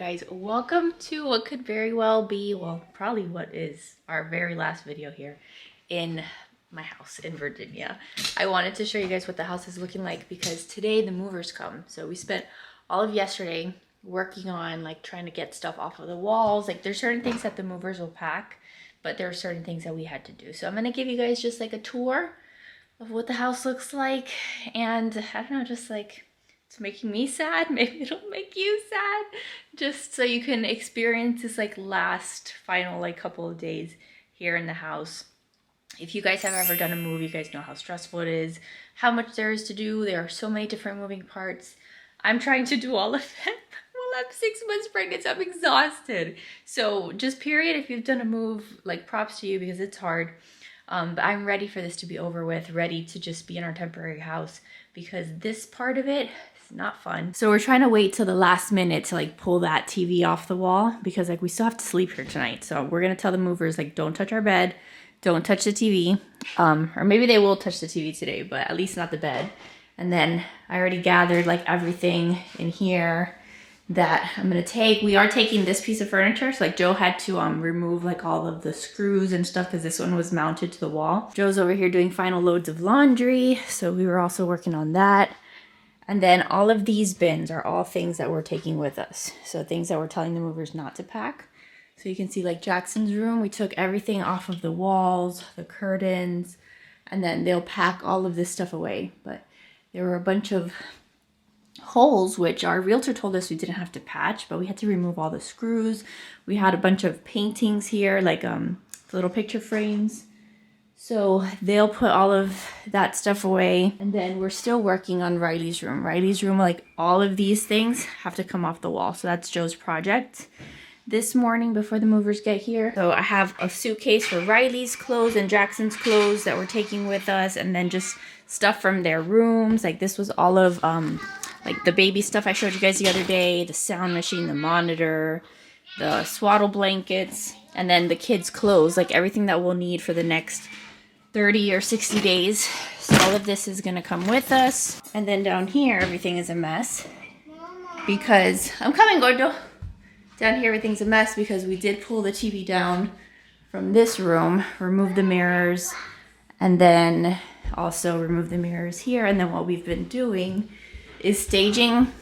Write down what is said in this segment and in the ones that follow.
guys, welcome to what could very well be, well, probably what is our very last video here in my house in Virginia. I wanted to show you guys what the house is looking like because today the movers come. So we spent all of yesterday working on like trying to get stuff off of the walls. Like there's certain things that the movers will pack, but there are certain things that we had to do. So I'm gonna give you guys just like a tour of what the house looks like, and I don't know, just like it's making me sad, maybe it'll make you sad, just so you can experience this like last final like couple of days here in the house. If you guys have ever done a move, you guys know how stressful it is, how much there is to do. There are so many different moving parts. I'm trying to do all of it. Well, I'm 6 months pregnant, so I'm exhausted. So just period, if you've done a move, like props to you because it's hard. But I'm ready for this to be over with, ready to just be in our temporary house because this part of it is not fun. So we're trying to wait till the last minute to like pull that TV off the wall because like we still have to sleep here tonight. So we're gonna tell the movers like don't touch our bed, don't touch the TV. Or maybe they will touch the TV today, but at least not the bed. And then I already gathered like everything in here that I'm gonna take. We are taking this piece of furniture. So like Joe had to remove like all of the screws and stuff because this one was mounted to the wall. Joe's over here doing final loads of laundry. So we were also working on that. And then all of these bins are all things that we're taking with us. So things that we're telling the movers not to pack. So you can see like Jackson's room, we took everything off of the walls, the curtains, and then they'll pack all of this stuff away. But there were a bunch of holes, which our realtor told us we didn't have to patch, but we had to remove all the screws. We had a bunch of paintings here, like little picture frames. So they'll put all of that stuff away. And then we're still working on Riley's room. Riley's room, like all of these things have to come off the wall. So that's Joe's project this morning before the movers get here. So I have a suitcase for Riley's clothes and Jackson's clothes that we're taking with us. And then just stuff from their rooms. Like this was all of like the baby stuff I showed you guys the other day, the sound machine, the monitor, the swaddle blankets, and then the kids' clothes, like everything that we'll need for the next 30 or 60 days. So all of this is gonna come with us. And then down here, everything is a mess because, I'm coming, Gordo. Down here, everything's a mess because we did pull the TV down from this room, remove the mirrors, and then also remove the mirrors here. And then what we've been doing is staging,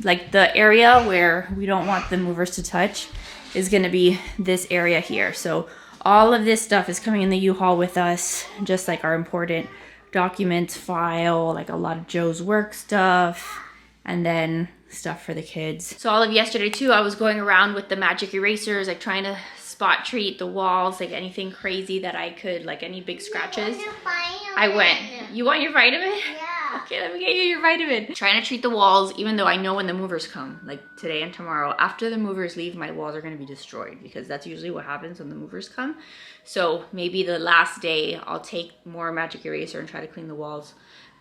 like the area where we don't want the movers to touch is gonna be this area here. So all of this stuff is coming in the U-Haul with us, just like our important documents file, like a lot of Joe's work stuff, and then stuff for the kids. So all of yesterday too, I was going around with the magic erasers, like trying to spot treat the walls, like anything crazy that I could, like any big scratches. I went, you want your vitamin? Yeah. Okay, let me get you your vitamin. Trying to treat the walls, even though I know when the movers come, like today and tomorrow, after the movers leave, my walls are gonna be destroyed because that's usually what happens when the movers come. So maybe the last day I'll take more magic eraser and try to clean the walls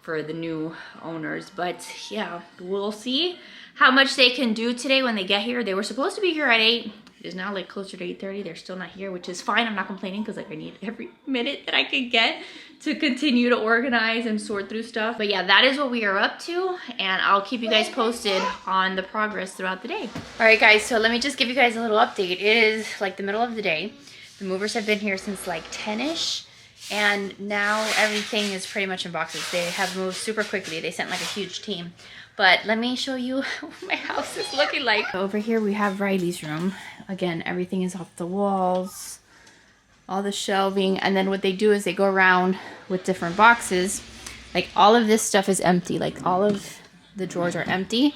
for the new owners. But yeah, we'll see how much they can do today when they get here. They were supposed to be here at 8. It is now like closer to 8:30. They're still not here, which is fine. I'm not complaining because like I need every minute that I can get to continue to organize and sort through stuff. But yeah, that is what we are up to, and I'll keep you guys posted on the progress throughout the day. All right guys, so let me just give you guys a little update. It is like the middle of the day. The movers have been here since like 10-ish, and now everything is pretty much in boxes. They have moved super quickly. They sent like a huge team. But let me show you what my house is looking like. Over here we have Riley's room. Again, everything is off the walls, all the shelving. And then what they do is they go around with different boxes. Like all of this stuff is empty. Like all of the drawers are empty.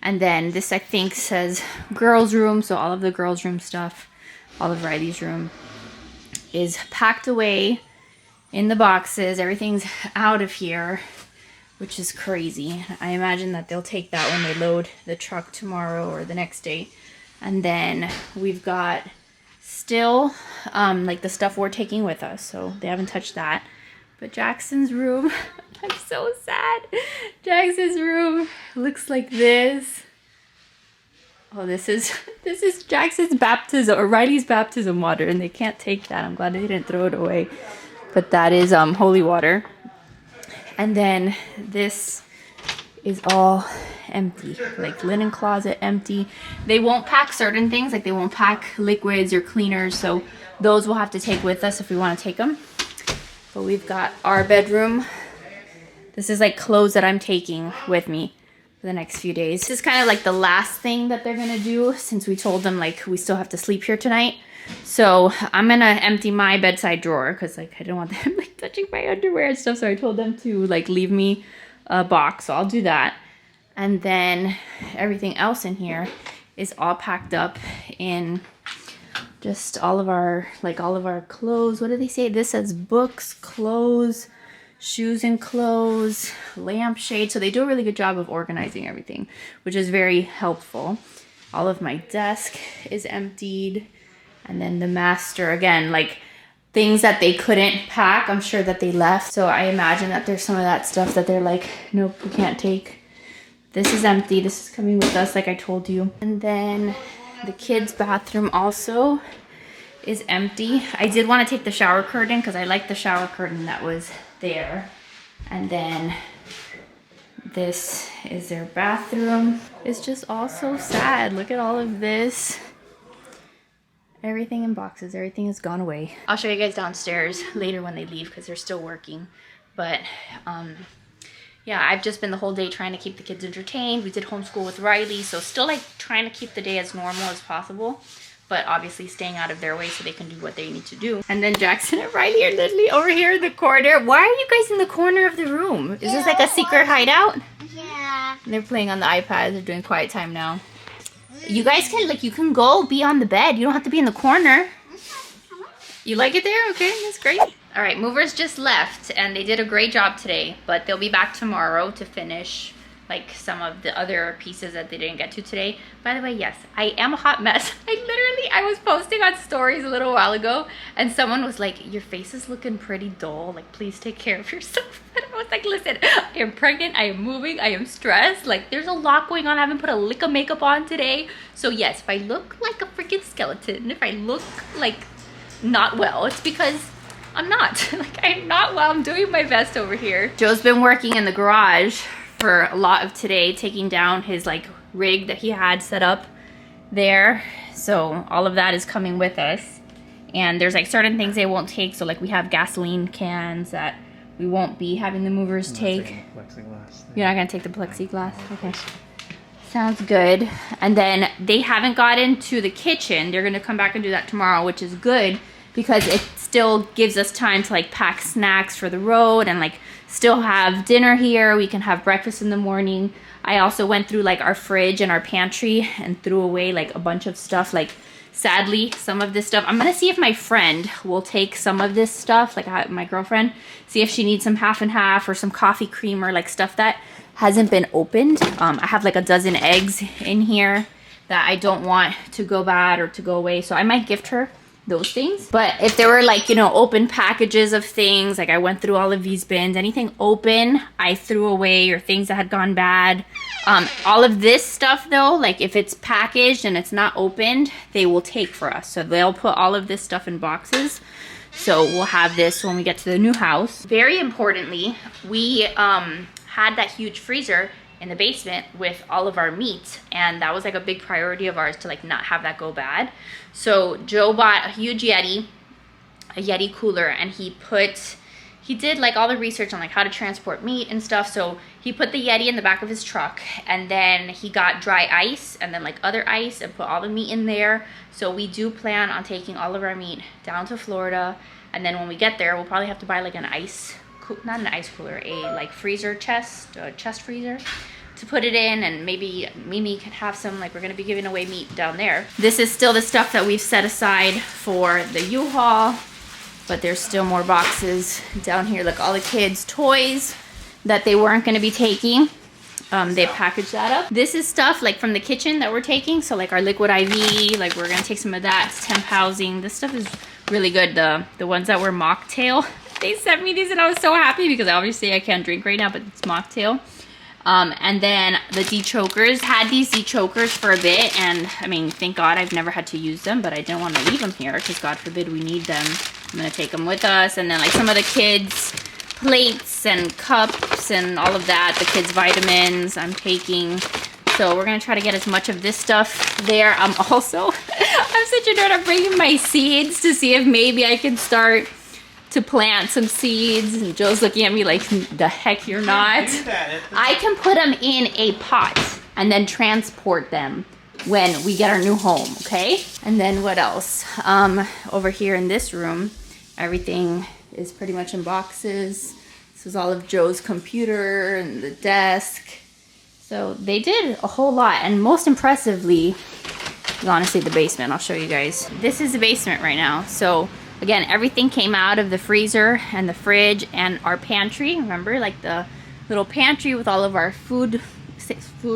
And then this I think says girls' room. So all of the girls' room stuff, all of Riley's room is packed away in the boxes. Everything's out of here, which is crazy. I imagine that they'll take that when they load the truck tomorrow or the next day. And then we've got still like the stuff we're taking with us. So they haven't touched that. But Jackson's room, I'm so sad. Jackson's room looks like this. Oh, this is Jackson's baptism, or Riley's baptism water, and they can't take that. I'm glad they didn't throw it away. But that is holy water. And then this is all empty. Like linen closet empty. They won't pack certain things, like they won't pack liquids or cleaners, so those we'll have to take with us if we want to take them. But we've got our bedroom. This is like clothes that I'm taking with me for the next few days. This is kind of like the last thing that they're gonna do, since we told them like we still have to sleep here tonight. So I'm gonna empty my bedside drawer because like I don't want them like touching my underwear and stuff. So I told them to like leave me a box. So I'll do that. And then everything else in here is all packed up in just all of our clothes. What do they say? This says books, clothes, shoes and clothes, lampshade. So they do a really good job of organizing everything, which is very helpful. All of my desk is emptied. And then the master, again, like things that they couldn't pack, I'm sure that they left. So I imagine that there's some of that stuff that they're like, nope, we can't take. This is empty. This is coming with us, like I told you. And then the kids' bathroom also is empty. I did want to take the shower curtain because I like the shower curtain that was there. And then this is their bathroom. It's just all so sad. Look at all of this. Everything in boxes, everything has gone away. I'll show you guys downstairs later when they leave because they're still working. But yeah, I've just been the whole day trying to keep the kids entertained. We did homeschool with Riley, so still like trying to keep the day as normal as possible, but obviously staying out of their way so they can do what they need to do. And then Jackson and Riley are literally over here in the corner. Why are you guys in the corner of the room? Is this like a secret hideout? Yeah. And they're playing on the iPad. They're doing quiet time now. You guys can, like, you can go be on the bed. You don't have to be in the corner. You like it there? Okay, that's great. All right, movers just left, and they did a great job today, but they'll be back tomorrow to finish, like, some of the other pieces that they didn't get to today. By the way, yes, I am a hot mess. I was posting on stories a little while ago, and someone was like, your face is looking pretty dull. Like, please take care of yourself. And I was like, listen, I am pregnant, I am moving, I am stressed. Like, there's a lot going on. I haven't put a lick of makeup on today. So yes, if I look like a freaking skeleton, if I look like not well, it's because I'm not. Like, I'm not well. I'm doing my best over here. Joe's been working in the garage for a lot of today, taking down his like rig that he had set up there. So all of that is coming with us. And there's like certain things they won't take. So like we have gasoline cans that we won't be having the movers take. You're not gonna take the plexiglass? Okay. Sounds good. And then they haven't gotten to the kitchen. They're gonna come back and do that tomorrow, which is good because it still gives us time to like pack snacks for the road and like still have dinner here. We can have breakfast in the morning. I also went through like our fridge and our pantry and threw away like a bunch of stuff. Like sadly, some of this stuff, I'm gonna see if my friend will take some of this stuff, like my girlfriend, see if she needs some half and half or some coffee cream or like stuff that hasn't been opened. I have like a dozen eggs in here that I don't want to go bad or to go away. So I might gift her those things. But if there were like, you know, open packages of things, like I went through all of these bins, anything open, I threw away, or things that had gone bad. All of this stuff though, like if it's packaged and it's not opened, they will take for us. So they'll put all of this stuff in boxes. So we'll have this when we get to the new house. Very importantly, we had that huge freezer in the basement with all of our meat, and that was like a big priority of ours to like not have that go bad. So Joe bought a huge Yeti, a Yeti cooler, and he did like all the research on like how to transport meat and stuff. So he put the Yeti in the back of his truck, and then he got dry ice and then like other ice and put all the meat in there. So we do plan on taking all of our meat down to Florida, and then when we get there, we'll probably have to buy like an not an ice cooler, a like freezer chest freezer to put it in, and maybe Mimi can have some, like we're gonna be giving away meat down there. This is still the stuff that we've set aside for the U-Haul, but there's still more boxes down here. Like all the kids' toys that they weren't gonna be taking, they packaged that up. This is stuff like from the kitchen that we're taking. So like our liquid IV, like we're gonna take some of that. It's temp housing. This stuff is really good. The ones that were mocktail, they sent me these and I was so happy because obviously I can't drink right now, but it's mocktail. And then the de-chokers, had these de-chokers for a bit, and I mean, thank God I've never had to use them, but I didn't want to leave them here because God forbid we need them. I'm gonna take them with us. And then like some of the kids' plates and cups and all of that, the kids' vitamins I'm taking. So we're gonna try to get as much of this stuff there. I'm also, I'm such a nerd, I'm bringing my seeds to see if maybe I can start to plant some seeds. And Joe's looking at me like, the heck you're not. I can put them in a pot and then transport them when we get our new home, okay? And then what else? Over here in this room, everything is pretty much in boxes. This is all of Joe's computer and the desk. So they did a whole lot, and most impressively, honestly, the basement. I'll show you guys. This is the basement right now. So again, everything came out of the freezer and the fridge and our pantry. Remember, like the little pantry with all of our food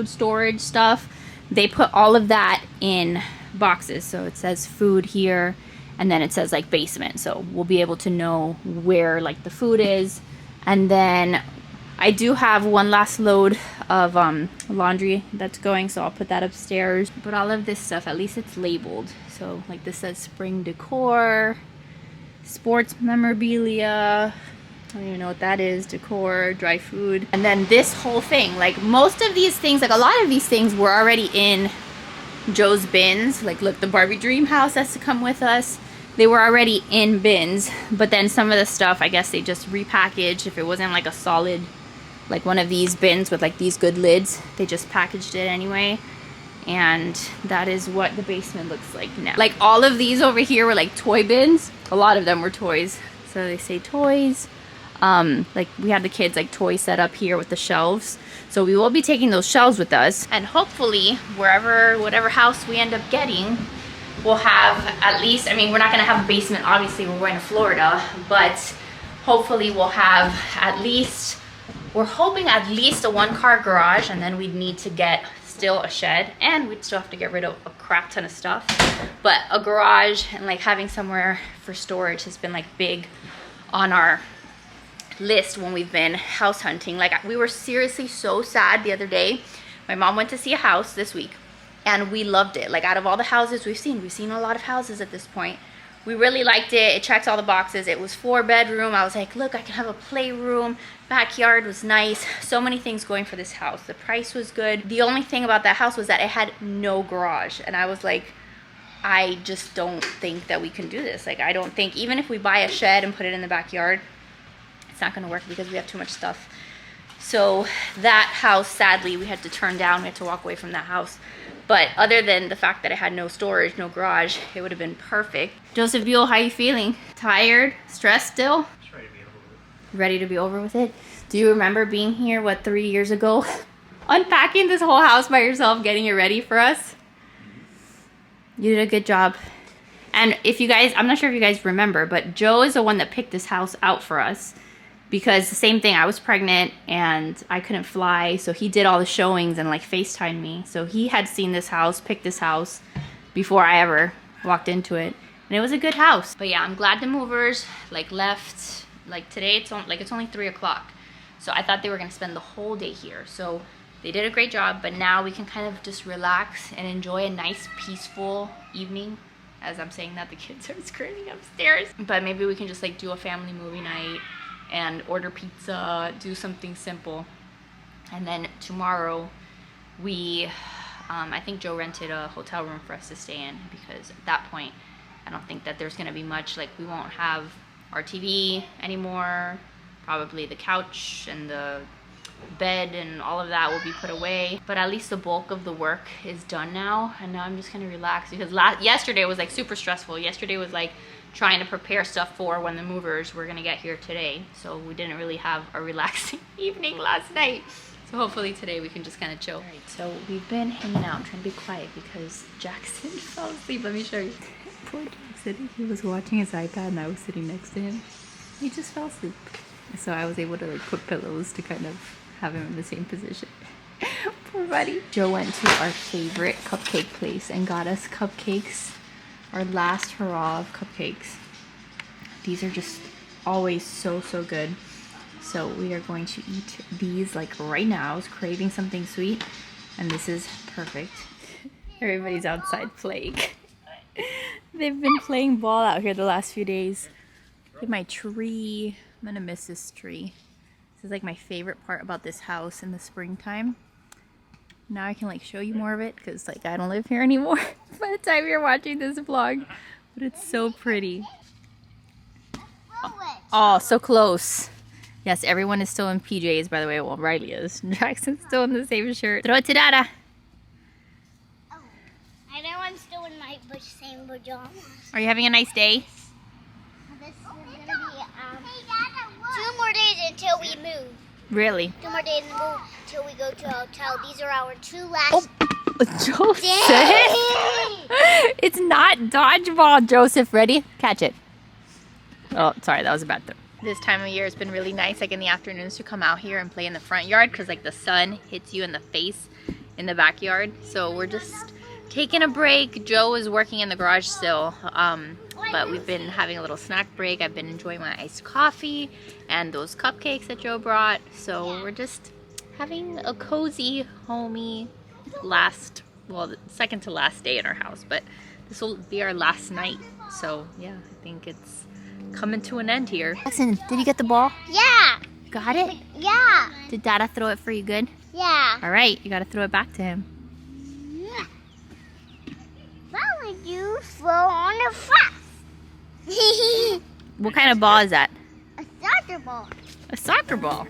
storage stuff. They put all of that in boxes. So it says food here, and then it says like basement. So we'll be able to know where like the food is. And then I do have one last load of laundry that's going, so I'll put that upstairs. But all of this stuff, at least it's labeled. So like this says spring decor, sports memorabilia, I don't even know what that is, decor, dry food. And then this whole thing, like most of these things, like a lot of these things were already in Joe's bins. Like look, the Barbie dream house has to come with us. They were already in bins, but then some of the stuff, I guess they just repackaged. If it wasn't like a solid, like one of these bins with like these good lids, they just packaged it anyway. And that is what the basement looks like now. Like all of these over here were like toy bins. A lot of them were toys. So they say toys. Like we had the kids like toys set up here with the shelves. So we will be taking those shelves with us. And hopefully whatever house we end up getting, we'll have at least, I mean, we're not gonna have a basement, obviously we're going to Florida, but hopefully we'll have at least, we're hoping at least a 1-car garage, and then we'd need to get still a shed, and we'd still have to get rid of a crap ton of stuff. But a garage and like having somewhere for storage has been like big on our list when we've been house hunting. Like we were seriously so sad the other day. My mom went to see a house this week, and we loved it. Like out of all the houses we've seen a lot of houses at this point. We really liked it. It checked all the boxes. It was 4-bedroom. I was like, look, I can have a playroom. Backyard was nice. So many things going for this house. The price was good. The only thing about that house was that it had no garage. And I was like, I just don't think that we can do this. Like, I don't think, even if we buy a shed and put it in the backyard, it's not gonna work because we have too much stuff. So that house, sadly, we had to turn down. We had to walk away from that house. But other than the fact that it had no storage, no garage, it would have been perfect. Joseph Buell, how you feeling? Tired? Stressed still? Just ready to be over with. Ready to be over with it? Do you remember being here, what, 3 years ago? Unpacking this whole house by yourself, getting it ready for us? You did a good job. And if you guys, I'm not sure if you guys remember, but Joe is the one that picked this house out for us. Because the same thing, I was pregnant and I couldn't fly, so he did all the showings and like FaceTimed me. So he had seen this house, picked this house before I ever walked into it, and it was a good house. But yeah, I'm glad the movers like left. Like today, it's only 3 o'clock, so I thought they were gonna spend the whole day here. So they did a great job, but now we can kind of just relax and enjoy a nice, peaceful evening. As I'm saying that, the kids are screaming upstairs. But maybe we can just like do a family movie night and order pizza, do something simple. And then tomorrow we, I think Joe rented a hotel room for us to stay in, because at that point, I don't think that there's gonna be much, like we won't have our TV anymore, probably the couch and the bed and all of that will be put away. But at least the bulk of the work is done now, and now I'm just gonna relax, because yesterday was like super stressful. Yesterday was like trying to prepare stuff for when the movers were gonna get here today. So we didn't really have a relaxing evening last night. So hopefully today we can just kind of chill. All right, so we've been hanging out. I'm trying to be quiet because Jackson fell asleep. Let me show you. Poor Jackson, he was watching his iPad and I was sitting next to him. He just fell asleep. So I was able to like put pillows to kind of have him in the same position. Poor buddy. Joe went to our favorite cupcake place and got us cupcakes. Our last hurrah of cupcakes. These are just always so good. So we are going to eat these like right now. I was craving something sweet, and this is perfect. Everybody's outside playing. They've been playing ball out here the last few days. Look at my tree. I'm gonna miss this tree. This is like my favorite part about this house in the springtime. Now I can like show you more of it because like I don't live here anymore by the time you're watching this vlog. But it's so pretty. Oh, so close. Yes, everyone is still in PJs, by the way. Well, Riley is. Jackson's still in the same shirt. Throw it to Dada. Oh, I know I'm still in my same pajamas. Are you having a nice day? This is going to be 2 more days until we move. Really? 2 more days until we go to a hotel. These are our 2 last Joseph! days. It's not dodgeball, Joseph. Ready? Catch it. Oh, sorry, that was a bad throw. This time of year has been really nice, like in the afternoons, to come out here and play in the front yard because like the sun hits you in the face in the backyard. So we're just taking a break. Joe is working in the garage still, but we've been having a little snack break. I've been enjoying my iced coffee and those cupcakes that Joe brought. So we're just having a cozy, homey second to last day in our house, but this will be our last night. So yeah, I think it's coming to an end here. Jackson, did you get the ball? Yeah. Got it? Yeah. Did Dada throw it for you good? Yeah. All right, you gotta throw it back to him. What would you throw on a fast? What kind of ball is that? A soccer ball. A soccer ball.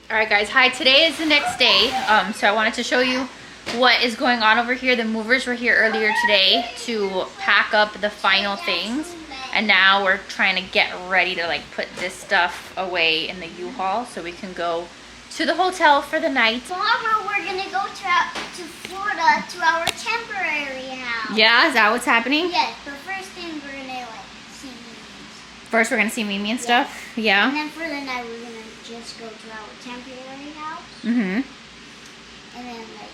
Alright guys, hi, today is the next day, so I wanted to show you what is going on over here. The movers were here earlier today to pack up the final things, and now we're trying to get ready to like put this stuff away in the U-Haul so we can go to the hotel for the night. Tomorrow we're gonna go to Florida to our temporary house. Yeah, is that what's happening? Yes, but first thing we're gonna like see Mimi's. First we're gonna see Mimi and stuff? Yeah. And then for the night we're gonna just go to our temporary house. Mm-hmm. And then like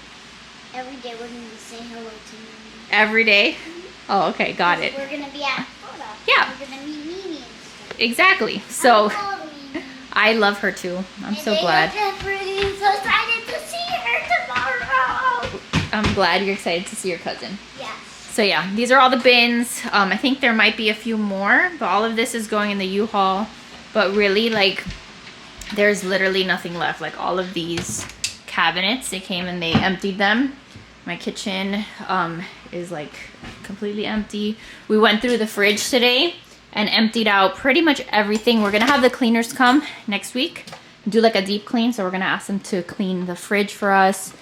every day we're gonna say hello to Mimi. Every day? Oh, okay, got it. We're gonna be at Florida. Yeah. We're gonna meet Mimi and stuff. Exactly. So I love Mimi. I love her too. I'm so And glad. I'm so excited to see her tomorrow. I'm glad you're excited to see your cousin. Yes. So yeah, these are all the bins. I think there might be a few more, but all of this is going in the U-Haul. But really, like, there's literally nothing left. Like all of these cabinets, they came and they emptied them. My kitchen is like completely empty. We went through the fridge today and emptied out pretty much everything. We're gonna have the cleaners come next week, do like a deep clean. So we're gonna ask them to clean the fridge for us.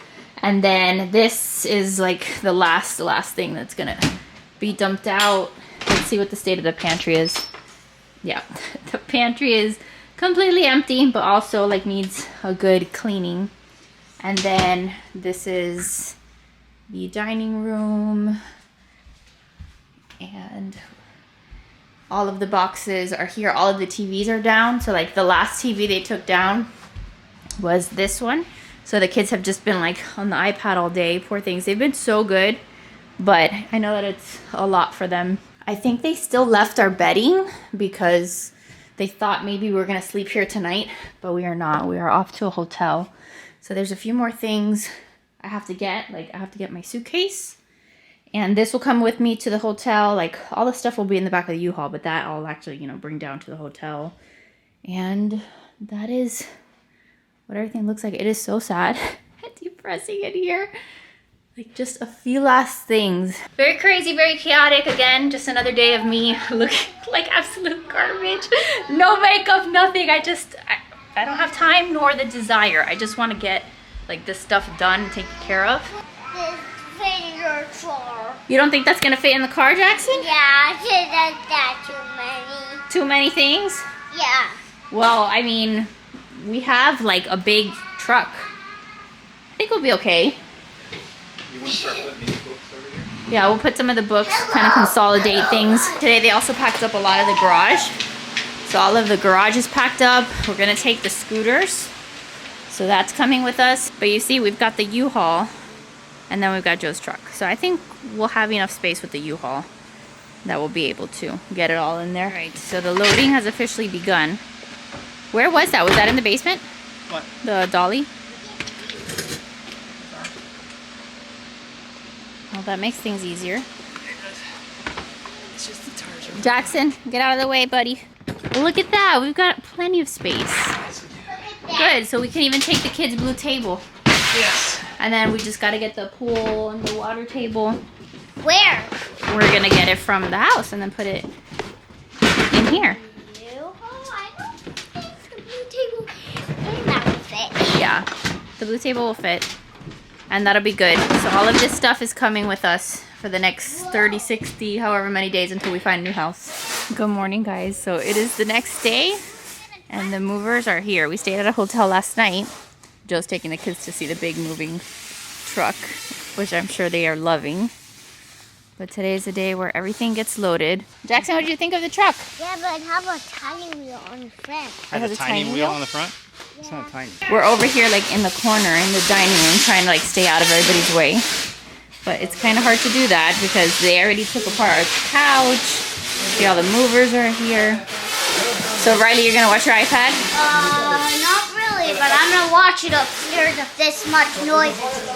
And then this is like the last thing that's gonna be dumped out. Let's see what the state of the pantry is. Yeah, the pantry is completely empty, but also like needs a good cleaning. And then this is the dining room, and all of the boxes are here. All of the TVs are down. So like the last TV they took down was this one. So the kids have just been like on the iPad all day. Poor things. They've been so good, but I know that it's a lot for them. I think they still left our bedding because they thought maybe we were gonna sleep here tonight, but we are not. We are off to a hotel. So there's a few more things I have to get. Like I have to get my suitcase, and this will come with me to the hotel. Like all the stuff will be in the back of the U-Haul, but that I'll actually, you know, bring down to the hotel. And that is what everything looks like. It is so sad and depressing in here. Like just a few last things. Very crazy, very chaotic. Again, just another day of me looking like absolute garbage. No makeup, nothing. I don't have time nor the desire. I just want to get like this stuff done and taken care of. This fit in your car. You don't think that's gonna fit in the car, Jackson? Yeah, that's too many. Too many things? Yeah. Well, I mean, we have like a big truck. I think we'll be okay. You Yeah, we'll put some of the books, kind of consolidate things. Today they also packed up a lot of the garage. So all of the garage is packed up. We're gonna take the scooters. So that's coming with us. But you see, we've got the U-Haul and then we've got Joe's truck. So I think we'll have enough space with the U-Haul that we'll be able to get it all in there. All right, so the loading has officially begun. Where was that? Was that in the basement? What? The dolly? Well, that makes things easier. It's just the tires. Jackson, get out of the way, buddy. Look at that. We've got plenty of space. Good, so we can even take the kids' blue table. Yes. And then we just got to get the pool and the water table. Where? We're going to get it from the house and then put it in here. I don't think the blue table and that will fit. Yeah, the blue table will fit. And that'll be good. So all of this stuff is coming with us for the next 30, 60, however many days until we find a new house. Good morning, guys. So it is the next day and the movers are here. We stayed at a hotel last night. Joe's taking the kids to see the big moving truck, which I'm sure they are loving. But today is the day where everything gets loaded. Jackson, what did you think of the truck? Yeah, but how about tiny wheel on the front? Has a a tiny tiny wheel wheel? on the front? It's not tiny. We're over here like in the corner in the dining room trying to like stay out of everybody's way. But it's kind of hard to do that because they already took apart our couch. See, all the movers are here. So Riley, you're gonna watch your iPad? Not really, but I'm gonna watch it upstairs if this much noise.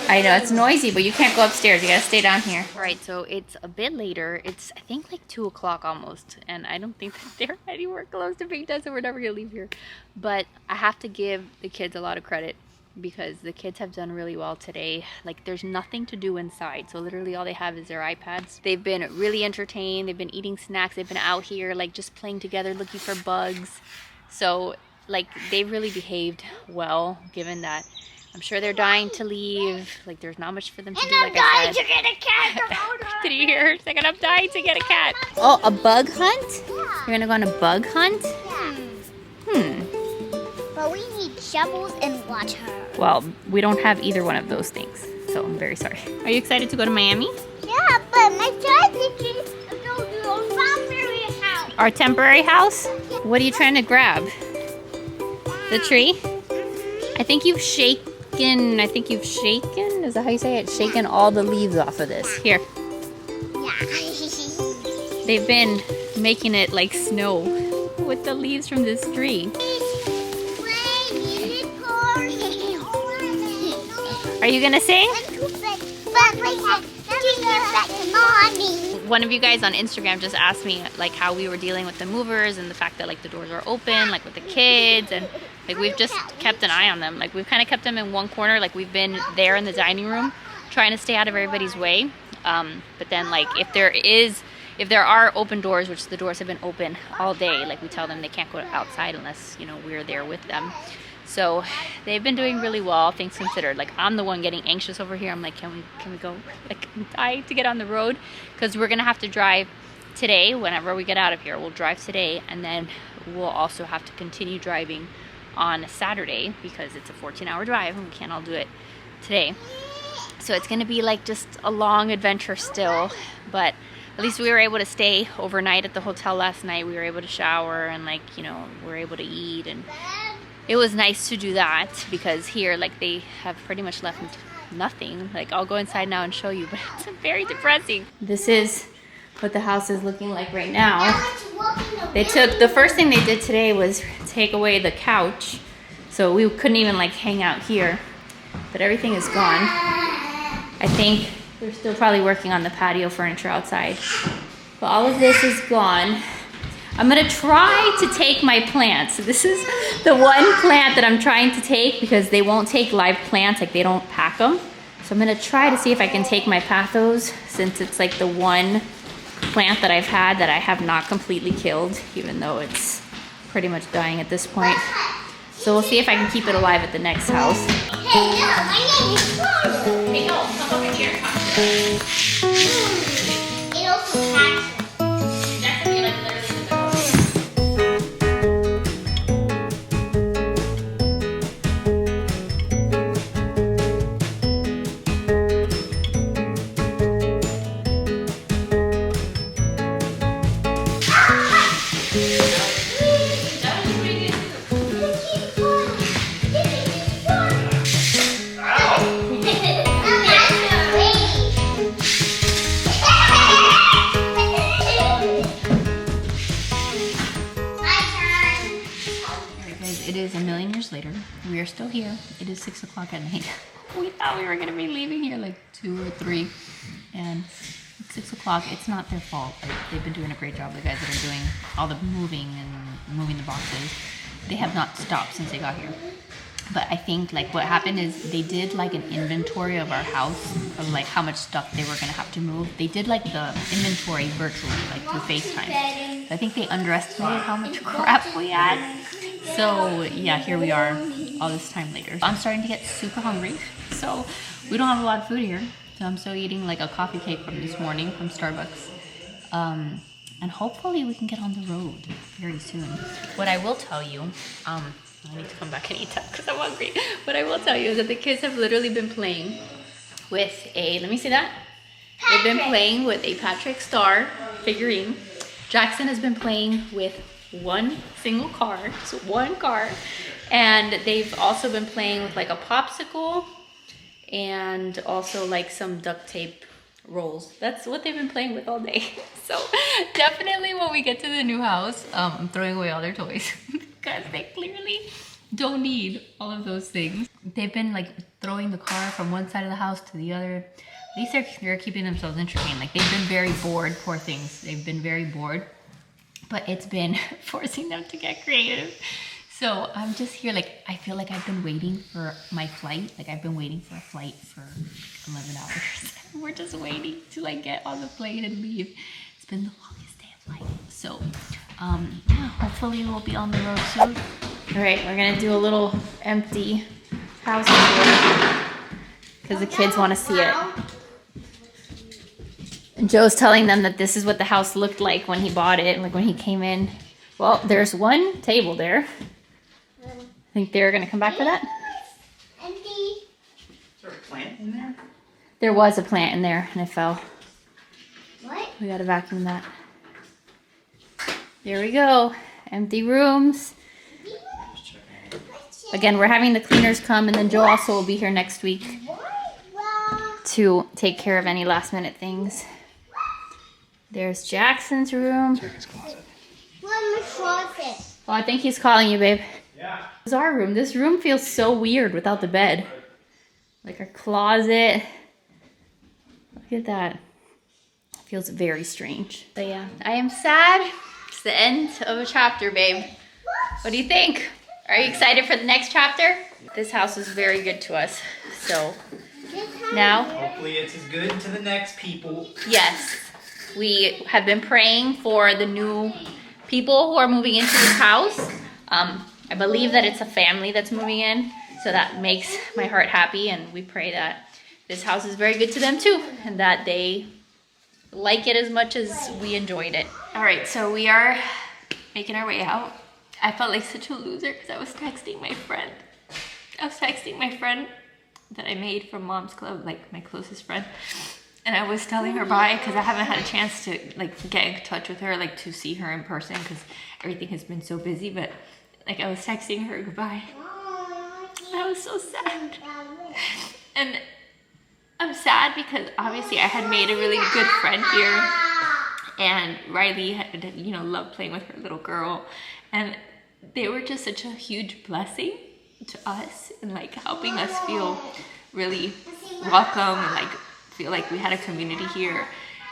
I know, it's noisy, but you can't go upstairs. You gotta stay down here. All right, so it's a bit later. It's, I think, like 2 o'clock almost. And I don't think that they're anywhere close to being done, so we're never gonna leave here. But I have to give the kids a lot of credit because the kids have done really well today. Like, there's nothing to do inside. So literally all they have is their iPads. They've been really entertained. They've been eating snacks. They've been out here, like, just playing together, looking for bugs. So, like, they've really behaved well, given that I'm sure they're dying to leave. Like, there's not much for them to do, like I said. to get a cat. Did you hear her second? I'm dying to get a cat. Oh, a bug hunt? You're gonna go on a bug hunt? Yeah. But we need shovels and water. Well, we don't have either one of those things, so I'm very sorry. Are you excited to go to Miami? Yeah, but my dad is going to our temporary house. Our temporary house? What are you trying to grab? The tree? I think you've shaken, is that how you say it? Shaken all the leaves off of this. Here. Yeah. They've been making it like snow with the leaves from this tree. Are you gonna sing? One of you guys on Instagram just asked me like how we were dealing with the movers and the fact that like the doors are open, like with the kids, and like we've just kept an eye on them. Like we've kind of kept them in one corner, like we've been there in the dining room trying to stay out of everybody's way. But then like if there are open doors, which the doors have been open all day, like we tell them they can't go outside unless, you know, we're there with them. So they've been doing really well, things considered. Like I'm the one getting anxious over here. I'm like, can we go? Like I'm dying to get on the road because we're gonna have to drive today. Whenever we get out of here, we'll drive today, and then we'll also have to continue driving on Saturday because it's a 14-hour drive and we can't all do it today. So it's gonna be like just a long adventure still, but at least we were able to stay overnight at the hotel last night. We were able to shower and like, you know, we were able to eat, and it was nice to do that because here like they have pretty much left nothing. Like I'll go inside now and show you, but it's very depressing. This is what the house is looking like right now. The first thing they did today was take away the couch, so we couldn't even like hang out here, but everything is gone. I think they're still probably working on the patio furniture outside, but all of this is gone. I'm gonna try to take my plants. This is the one plant that I'm trying to take because they won't take live plants, like they don't pack them. So I'm gonna try to see if I can take my pathos, since it's like the one plant that I've had that I have not completely killed, even though it's pretty much dying at this point. So we'll see if I can keep it alive at the next house. Hey, no, my name is Carter. Hey, no, come over here. It also packs. we are still here. It is 6 o'clock at night. We thought we were gonna be leaving here like 2 or 3, and it's 6 o'clock. It's not their fault. Like, they've been doing a great job. The guys that are doing all the moving and moving the boxes, they have not stopped since they got here. But I think like what happened is they did like an inventory of our house of like how much stuff they were gonna have to move. They did like the inventory virtually, like through FaceTime. I think they underestimated how much crap we had. So yeah, here we are all this time later. I'm starting to get super hungry. So we don't have a lot of food here. So I'm still eating like a coffee cake from this morning from Starbucks. And hopefully we can get on the road very soon. What I will tell you, I need to come back and eat that because I'm hungry. What I will tell you is that the kids have literally been playing with a, let me see that. They've been playing with a Patrick Star figurine. Jackson has been playing with one single car, so one car. And they've also been playing with like a popsicle and also like some duct tape rolls. That's what they've been playing with all day. So definitely when we get to the new house, I'm throwing away all their toys because they clearly don't need all of those things. They've been like throwing the car from one side of the house to the other. At least they're keeping themselves entertained. Like they've been very bored, poor things. They've been very bored, but it's been forcing them to get creative. So I'm just here, like, I feel like I've been waiting for my flight. Like I've been waiting for a flight for 11 hours. We're just waiting to like get on the plane and leave. It's been the longest day of flight. So yeah, hopefully we'll be on the road soon. All right, we're gonna do a little empty house tour because the kids want to see it. And Joe's telling them that this is what the house looked like when he bought it, like when he came in. Well, there's one table there. I think they're gonna come back for that. Empty. Is there a plant in there? There was a plant in there and it fell. What? We gotta vacuum that. There we go. Empty rooms. Again, we're having the cleaners come, and then Joe also will be here next week to take care of any last minute things. There's Jackson's room. Check his closet. Oh, I think he's calling you, babe. Yeah. This is our room. This room feels so weird without the bed. Like our closet. Look at that. It feels very strange. So yeah, I am sad. It's the end of a chapter, babe. What do you think? Are you excited for the next chapter? This house is very good to us. So now, Hopefully it's as good to the next people. yes, we have been praying for the new people who are moving into this house. I believe that it's a family that's moving in, so that makes my heart happy, and we pray that this house is very good to them too, and that they like it as much as we enjoyed it. All right, so we are making our way out. I felt like such a loser because I was texting my friend. I was texting my friend that I made from Mom's Club, like my closest friend. And I was telling her bye because I haven't had a chance to like get in touch with her, like to see her in person because everything has been so busy. But like I was texting her goodbye. I was so sad. And I'm sad because obviously I had made a really good friend here. And Riley had, you know, loved playing with her little girl. And they were just such a huge blessing to us and like helping us feel really welcome and like feel like we had a community here.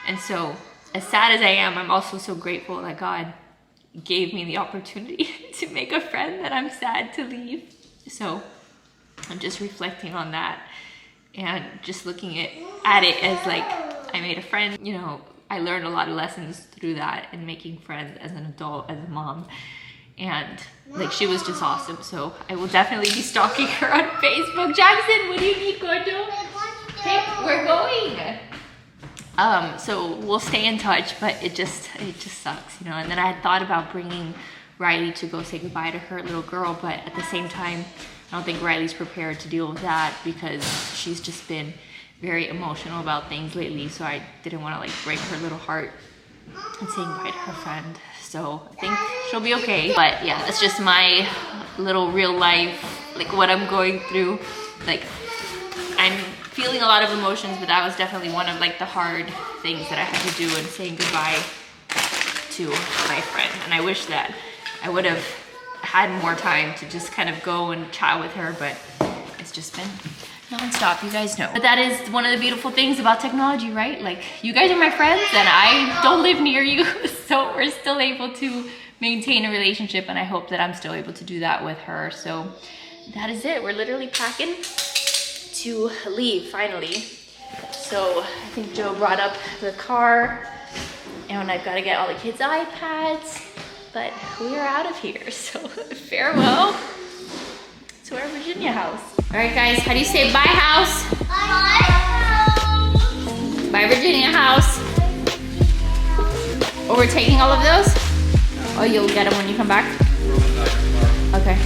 And so as sad as I am, I'm also so grateful that God gave me the opportunity to make a friend that I'm sad to leave. So I'm just reflecting on that and just looking at it as like I made a friend. You know, I learned a lot of lessons through that and making friends as an adult, as a mom. And like she was just awesome. So I will definitely be stalking her on Facebook. Jackson, what do you need, Gordo? Hey, we're going. So we'll stay in touch, but it just sucks, you know. And then I had thought about bringing Riley to go say goodbye to her little girl, but at the same time, I don't think Riley's prepared to deal with that because she's just been very emotional about things lately. So I didn't want to like break her little heart and say goodbye to her friend. So I think she'll be okay. But yeah, that's just my little real life, like what I'm going through. Like I'm feeling a lot of emotions, but that was definitely one of like the hard things that I had to do, and saying goodbye to my friend. And I wish that I would have had more time to just kind of go and chat with her, but it's just been non-stop, you guys know. But that is one of the beautiful things about technology, right? Like, you guys are my friends and I don't live near you, so we're still able to maintain a relationship, and I hope that I'm still able to do that with her. So that is it. We're literally packing to leave finally. So I think Joe brought up the car, and I've got to get all the kids' iPads, but we're out of here. So farewell to our Virginia house. All right, guys, how do you say bye, house? Bye, Virginia house. Oh, we're taking all of those? Oh, you'll get them when you come back? Okay.